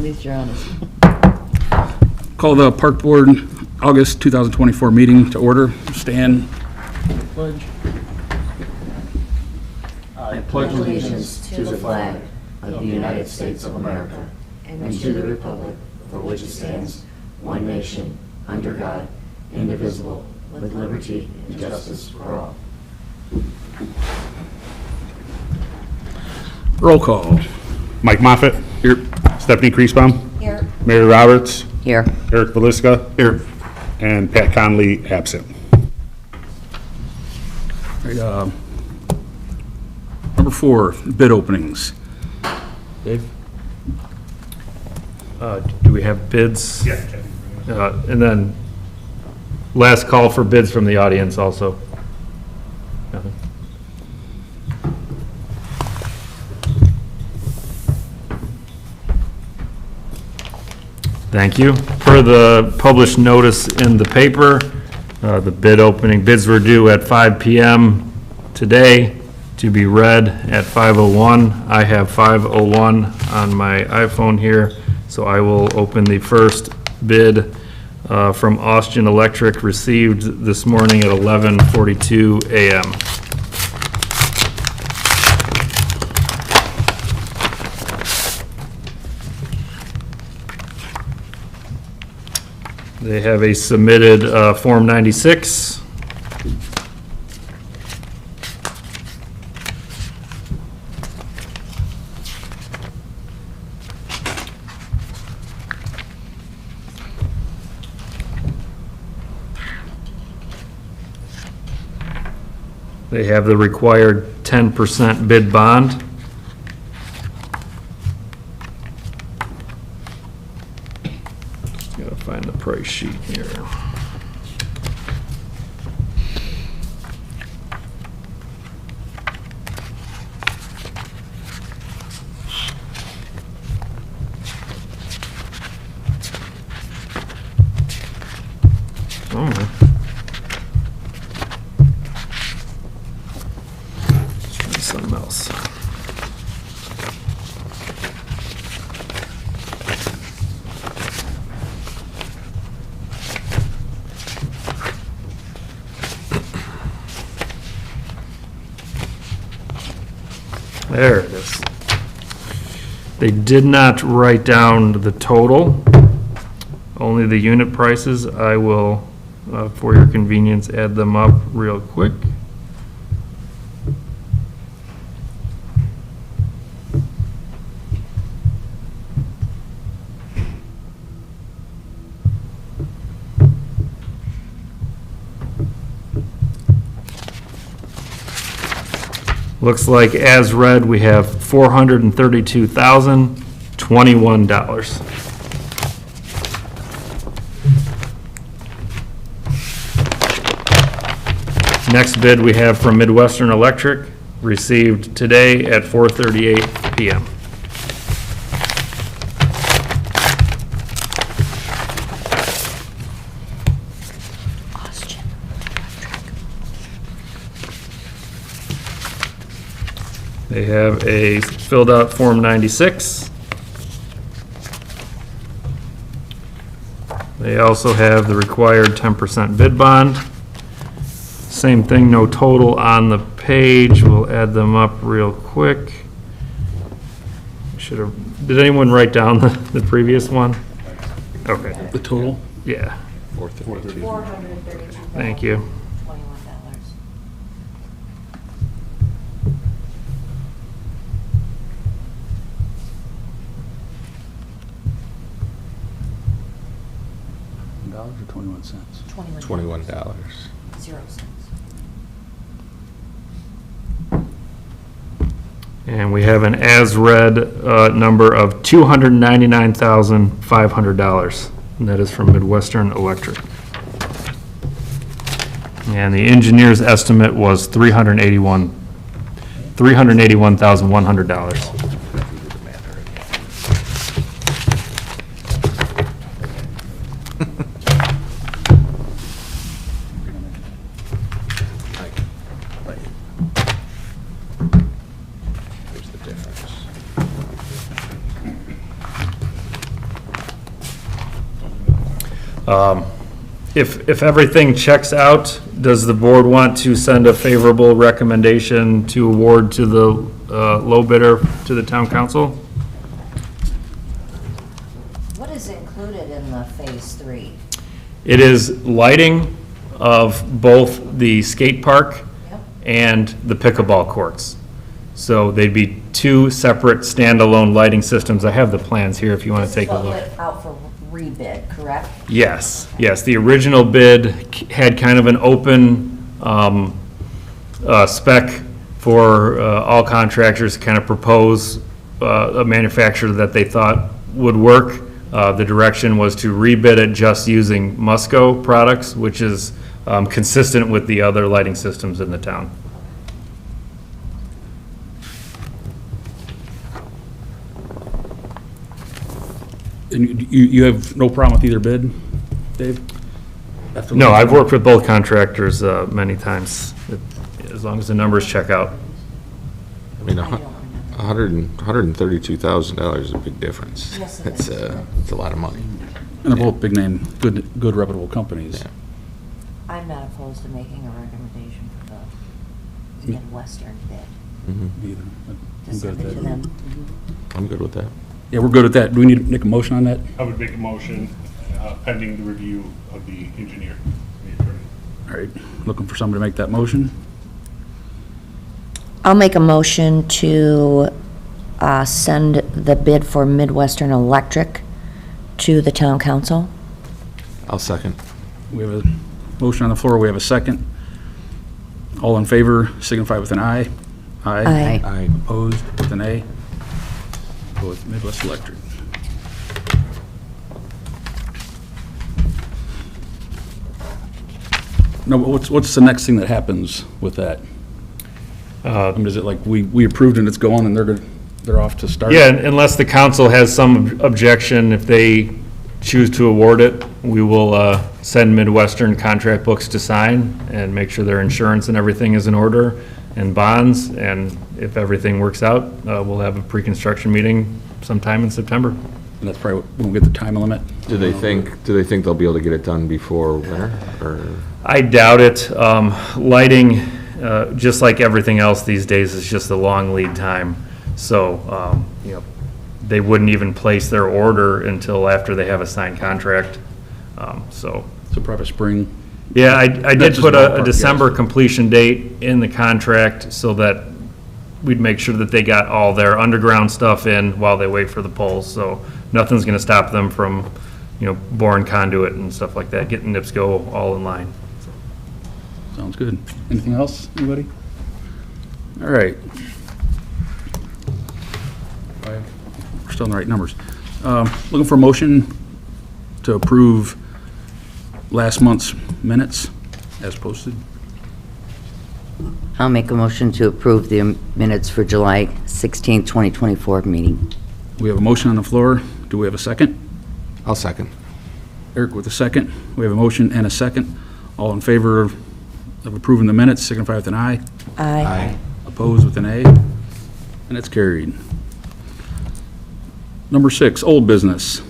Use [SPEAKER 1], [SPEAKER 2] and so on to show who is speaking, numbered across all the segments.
[SPEAKER 1] least you're honest.
[SPEAKER 2] Call the Park Board August 2024 meeting to order. Stand. Pledge.
[SPEAKER 3] I pledge allegiance to the flag of the United States of America and to the republic for which it stands, one nation, under God, indivisible, with liberty and justice for all.
[SPEAKER 2] Roll call.
[SPEAKER 4] Mike Moffett. Here. Stephanie Kriesbaum.
[SPEAKER 1] Here.
[SPEAKER 4] Mary Roberts.
[SPEAKER 1] Here.
[SPEAKER 4] Eric Veliska. Here. And Pat Conley, absent.
[SPEAKER 2] Right, number 4, bid openings.
[SPEAKER 5] Dave? Do we have bids?
[SPEAKER 4] Yeah.
[SPEAKER 5] And then last call for bids from the audience also. Nothing? Thank you. Per the published notice in the paper, the bid opening, bids were due at 5 p.m. today to be read at 5:01. I have 5:01 on my iPhone here, so I will open the first bid from Midwestern Electric, received this morning at 11:42 a.m. They have a submitted Form 96. They have the required 10% bid bond. Gotta find the price sheet here. Somewhere. Let's try something else. There it is. They did not write down the total, only the unit prices. I will, for your convenience, add them up real quick. Looks like as read, we have $432,021. Next bid we have from Midwestern Electric, received today at 4:38 p.m. They have a filled out Form 96. They also have the required 10% bid bond. Same thing, no total on the page. We'll add them up real quick. Should have, did anyone write down the previous one? Okay,
[SPEAKER 2] The total?
[SPEAKER 5] yeah,
[SPEAKER 1] $432,021.
[SPEAKER 5] thank you.
[SPEAKER 2] $1 or 21 cents?
[SPEAKER 1] $21.
[SPEAKER 6] $21.
[SPEAKER 1] 0 cents.
[SPEAKER 5] And we have an as-read number of $299,500, and that is from Midwestern Electric. And the engineer's estimate was $381,100.
[SPEAKER 6] There's the difference.
[SPEAKER 5] If everything checks out, does the board want to send a favorable recommendation to award to the low bidder to the town council?
[SPEAKER 1] What is included in the phase 3?
[SPEAKER 5] It is lighting of both the skate park
[SPEAKER 1] Yep.
[SPEAKER 5] and the pickleball courts. So they'd be two separate standalone lighting systems. I have the plans here if you want to take a
[SPEAKER 1] This is
[SPEAKER 5] look.
[SPEAKER 1] what went out for rebid, correct?
[SPEAKER 5] Yes, yes, the original bid had kind of an open spec for all contractors to kind of propose a manufacturer that they thought would work. The direction was to rebid it just using Musco products, which is consistent with the other lighting systems in the town.
[SPEAKER 2] And you have no problem with either bid, Dave? After
[SPEAKER 5] No, I've worked with both contractors many times, as long as the numbers check out.
[SPEAKER 6] I mean,
[SPEAKER 1] I don't remember.
[SPEAKER 6] $132,000 is a big difference.
[SPEAKER 1] Yes, it
[SPEAKER 6] It's
[SPEAKER 1] is.
[SPEAKER 6] it's a lot of money.
[SPEAKER 2] And they're both big name, good reputable companies.
[SPEAKER 6] Yeah.
[SPEAKER 1] I'm not opposed to making a recommendation for the Midwestern bid.
[SPEAKER 2] Either. I'm
[SPEAKER 1] To
[SPEAKER 2] good
[SPEAKER 1] send
[SPEAKER 2] with
[SPEAKER 1] it to
[SPEAKER 2] that.
[SPEAKER 1] them.
[SPEAKER 6] I'm good with that.
[SPEAKER 2] Yeah, we're good with that. Do we need to make a motion on that?
[SPEAKER 4] I would make a motion pending the review of the engineer, the attorney.
[SPEAKER 2] All right, looking for somebody to make that motion.
[SPEAKER 3] I'll make a motion to send the bid for Midwestern Electric to the town council.
[SPEAKER 6] I'll second.
[SPEAKER 2] We have a motion on the floor, we have a second. All in favor, signify with an aye.
[SPEAKER 3] Aye.
[SPEAKER 6] I
[SPEAKER 2] Opposed, with an A. Go with Midwest Electric. No, but what's the next thing that happens with that? I mean, is it like we approved and it's going and they're off to start?
[SPEAKER 5] Yeah, unless the council has some objection, if they choose to award it, we will send Midwestern contract books to sign and make sure their insurance and everything is in order and bonds. And if everything works out, we'll have a pre-construction meeting sometime in September.
[SPEAKER 2] And that's probably when we get the time limit?
[SPEAKER 6] Do they think they'll be able to get it done before winter, or?
[SPEAKER 5] I doubt it. Lighting, just like everything else these days, is just a long lead time. So, they wouldn't even place their order until after they have a signed contract. So,
[SPEAKER 2] So probably spring?
[SPEAKER 5] yeah, I
[SPEAKER 2] That's
[SPEAKER 5] did
[SPEAKER 2] just
[SPEAKER 5] put
[SPEAKER 2] ballpark
[SPEAKER 5] a
[SPEAKER 2] guess.
[SPEAKER 5] December completion date in the contract so that we'd make sure that they got all their underground stuff in while they wait for the poles. So nothing's gonna stop them from, boring conduit and stuff like that, getting NIPSCO all in line.
[SPEAKER 2] Sounds good. Anything else, anybody? All right. We're still in the right numbers. Looking for a motion to approve last month's minutes as posted.
[SPEAKER 7] I'll make a motion to approve the minutes for July 16, 2024 meeting.
[SPEAKER 2] We have a motion on the floor. Do we have a second?
[SPEAKER 6] I'll second.
[SPEAKER 2] Eric with a second. We have a motion and a second. All in favor of approving the minutes, signify with an aye.
[SPEAKER 3] Aye.
[SPEAKER 2] Opposed with an A. And it's carried. Number 6, old business.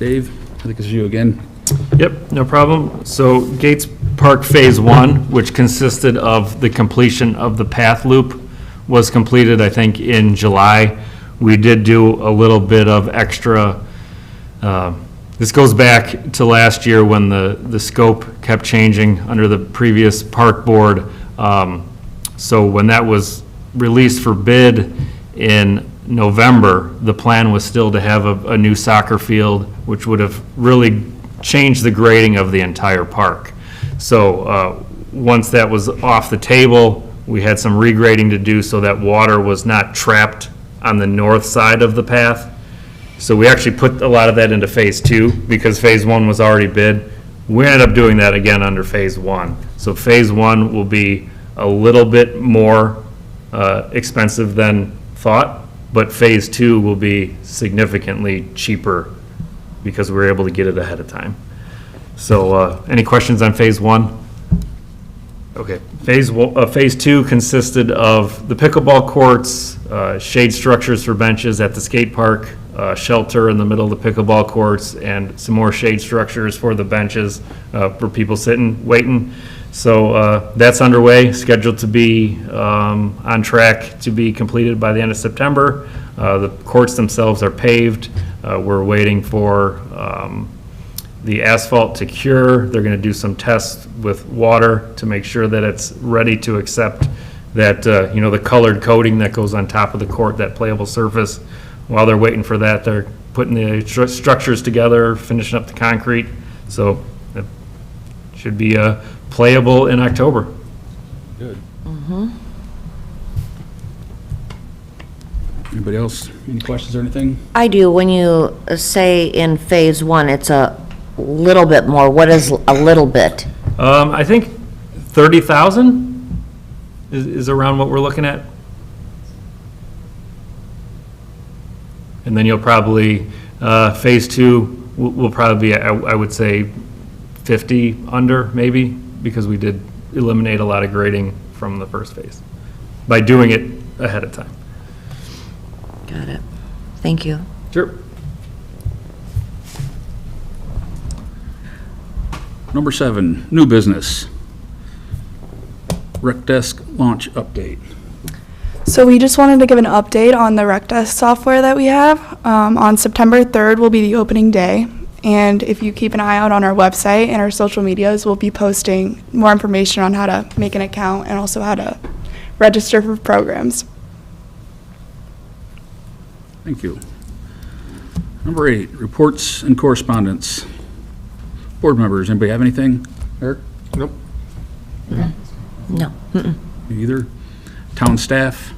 [SPEAKER 2] Dave, I think it's you again.
[SPEAKER 5] Yep, no problem. So Gates Park Phase 1, which consisted of the completion of the path loop, was completed, I think, in July. We did do a little bit of extra, this goes back to last year when the scope kept changing under the previous park board. So when that was released for bid in November, the plan was still to have a new soccer field, which would have really changed the grading of the entire park. So once that was off the table, we had some regrading to do so that water was not trapped on the north side of the path. So we actually put a lot of that into Phase 2 because Phase 1 was already bid. We ended up doing that again under Phase 1. So Phase 1 will be a little bit more expensive than thought, but Phase 2 will be significantly cheaper because we were able to get it ahead of time. So any questions on Phase 1? Okay, Phase 2 consisted of the pickleball courts, shade structures for benches at the skate park, shelter in the middle of the pickleball courts and some more shade structures for the benches for people sitting, waiting. So that's underway, scheduled to be on track to be completed by the end of September. The courts themselves are paved. We're waiting for the asphalt to cure. They're going to do some tests with water to make sure that it's ready to accept that, the colored coating that goes on top of the court, that playable surface. While they're waiting for that, they're putting the structures together, finishing up the concrete. So it should be playable in October.
[SPEAKER 2] Good. Anybody else? Any questions or anything?
[SPEAKER 1] I do. When you say in phase one, it's a little bit more, what is a little bit?
[SPEAKER 5] I think 30,000 is around what we're looking at. And then you'll probably, phase two will probably be, I would say, 50 under maybe, because we did eliminate a lot of grading from the first phase by doing it ahead of time.
[SPEAKER 1] Got it. Thank you.
[SPEAKER 5] Sure.
[SPEAKER 2] Number 7, new business. Rec desk launch update.
[SPEAKER 8] So we just wanted to give an update on the Rec Desk software that we have. On September 3rd will be the opening day, and if you keep an eye out on our website and our social medias, we'll be posting more information on how to make an account and also how to register for programs.
[SPEAKER 2] Thank you. Number 8, reports and correspondence. Board members, anybody have anything? Eric?
[SPEAKER 6] Nope.
[SPEAKER 1] No. Mm-mm.
[SPEAKER 2] Me either. Town staff?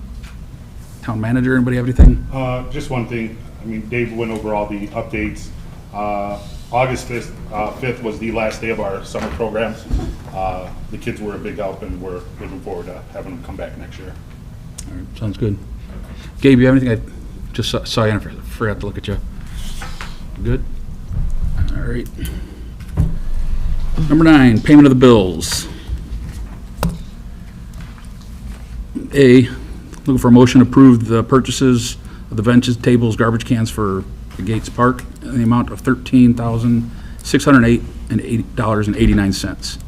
[SPEAKER 2] Town manager, anybody have anything?
[SPEAKER 4] Just one thing, I mean, Dave went over all the updates. August 5th was the last day of our summer programs. The kids were a big help, and we're looking forward to having them come back next year.
[SPEAKER 2] All right, sounds good. Gabe, you have anything? I just saw you and I forgot to look at you. Good? All right. Number 9, payment of the bills. A, looking for a motion to approve the purchases of the benches, tables, garbage cans for the Gates Park in the amount of $13,608.89.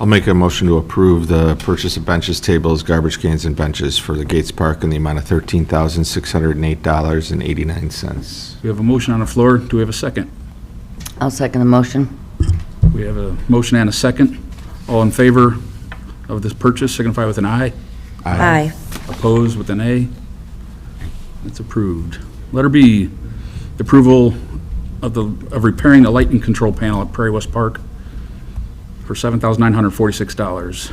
[SPEAKER 6] I'll make a motion to approve the purchase of benches, tables, garbage cans, and benches for the Gates Park in the amount of $13,608.89.
[SPEAKER 2] We have a motion on the floor. Do we have a second?
[SPEAKER 7] I'll second the motion.
[SPEAKER 2] We have a motion and a second. All in favor of this purchase, signify with an aye.
[SPEAKER 1] Aye.
[SPEAKER 2] Opposed with an A. That's approved. Letter B, approval of repairing the lighting control panel at Prairie West Park for $7,946.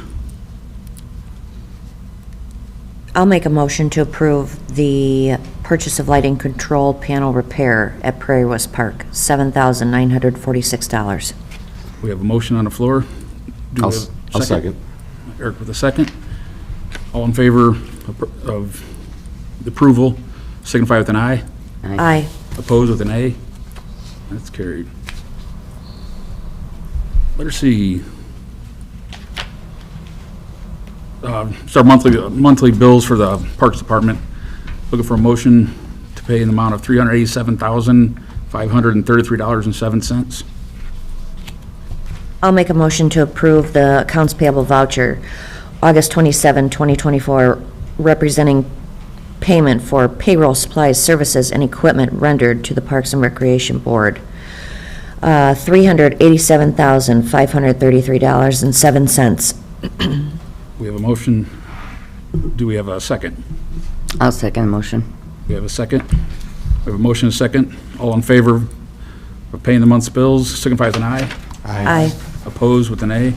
[SPEAKER 1] I'll make a motion to approve the purchase of lighting control panel repair at Prairie West Park, $7,946.
[SPEAKER 2] We have a motion on the floor. Do we have a
[SPEAKER 6] I'll second.
[SPEAKER 2] Eric with a second. All in favor of the approval, signify with an aye.
[SPEAKER 1] Aye.
[SPEAKER 2] Opposed with an A. That's carried. Letter C. It's our monthly bills for the Parks Department. Looking for a motion to pay in the amount of $387,533.07.
[SPEAKER 1] I'll make a motion to approve the accounts payable voucher, August 27, 2024, representing payment for payroll supplies, services, and equipment rendered to the Parks and Recreation Board, $387,533.07.
[SPEAKER 2] We have a motion. Do we have a second?
[SPEAKER 7] I'll second the motion.
[SPEAKER 2] We have a second. We have a motion and a second. All in favor of paying the month's bills, signify with an aye.
[SPEAKER 1] Aye.
[SPEAKER 2] Opposed with an A.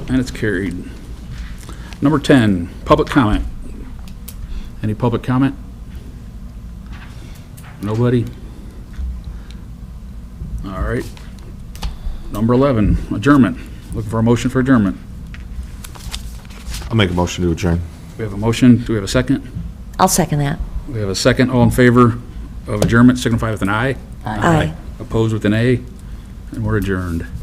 [SPEAKER 2] And it's carried. Number 10, public comment. Any public comment? Nobody? All right. Number 11, adjournment. Looking for a motion for adjournment.
[SPEAKER 6] I'll make a motion to adjourn.
[SPEAKER 2] We have a motion. Do we have a second?
[SPEAKER 1] I'll second that.
[SPEAKER 2] We have a second. All in favor of adjournment, signify with an aye.
[SPEAKER 1] Aye.
[SPEAKER 2] Opposed with an A. And we're adjourned.